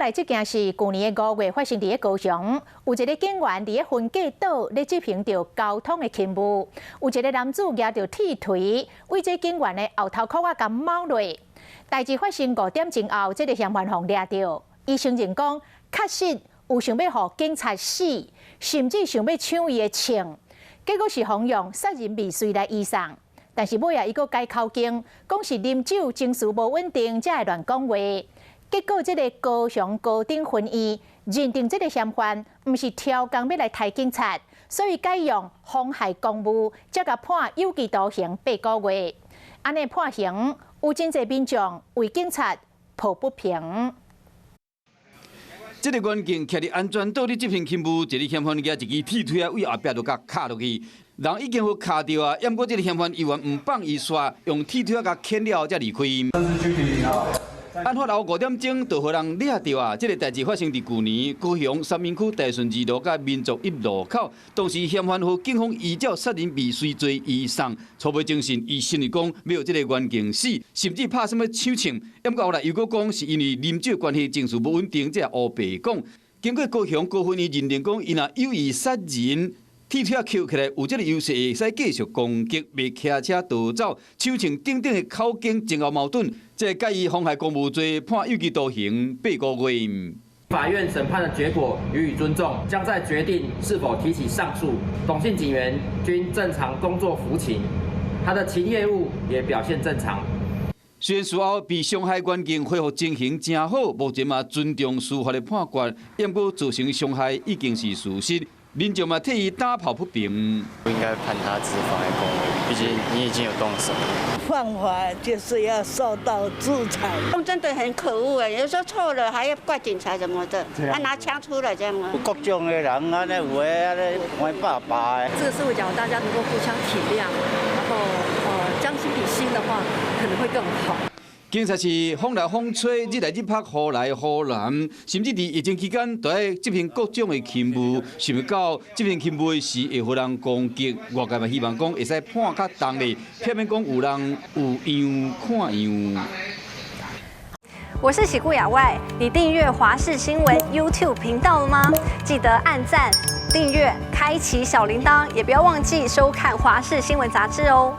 来这件事，去年的5月发生伫高雄，有一个警员伫分隔岛咧执行着交通的勤务，有一个男子举着铁锤，为这警员的后头壳啊甲猫落。代志发生5点前后，这个嫌犯被抓到，伊承认讲，确实有想要互警察死，甚至想要抢伊的枪，结果是方用杀人未遂来移送。但是尾啊，伊佫改口供，讲是啉酒情绪无稳定，才会乱讲话。结果，这个高雄高等分院认定这个嫌犯毋是挑工要来杀警察，所以改用妨害公务，才甲判有期徒刑8个月。安尼判刑，有真侪民众为警察抱不平。这个远景徛伫安全岛咧执行勤务，一个嫌犯举一支铁锤啊，为后壁就甲卡落去，人已经好卡着啊。不过这个嫌犯依然唔放伊煞，用铁锤啊甲牵了才离开。案发后5点钟，就互人抓到啊！这个代志发生伫去年高雄三民区大顺二路甲民族一路口，当时嫌犯和警方依照杀人未遂罪移送，初步精神伊心里讲要这个冤警死，甚至拍什么抢枪。不过后来又搁讲是因为啉酒关系情绪不稳定，才乌白讲。经过高雄高分院认定讲，伊若有意杀人。铁腿扣起来有这个优势，会使继续攻击，袂骑车逃走，抢枪等等的口径前后矛盾，这介意妨害公务罪，判有期徒刑8个月。法院审判的结果予以尊重，将在决定是否提起上诉。董姓警员均正常工作服勤，他的其业务也表现正常。虽然事后被伤害冤警恢复情形真好，目前嘛尊重司法的判决，不过造成伤害已经是事实。民众嘛替伊打抱不平。不应该判他只妨碍公务，毕竟你已经有动手。犯法就是要受到制裁。真的很可恶哎，有时候错了还要怪警察什么的，还拿枪出来这样啊。各种的人啊，那有的啊，那歪爸爸的。这个社会讲，大家能够互相体谅，然后将心比心的话，可能会更好。警察是风来风吹，日来日拍，雨来雨淋，甚至伫疫情期间，都在执行各种的勤务。想到执行勤务时会互人攻击，外界嘛希望讲会使判较重咧，避免讲有人有样看样。我是喜顾亚外，你订阅华视新闻 YouTube 频道了吗？记得按赞、订阅、开启小铃铛，也不要忘记收看华视新闻杂志哦。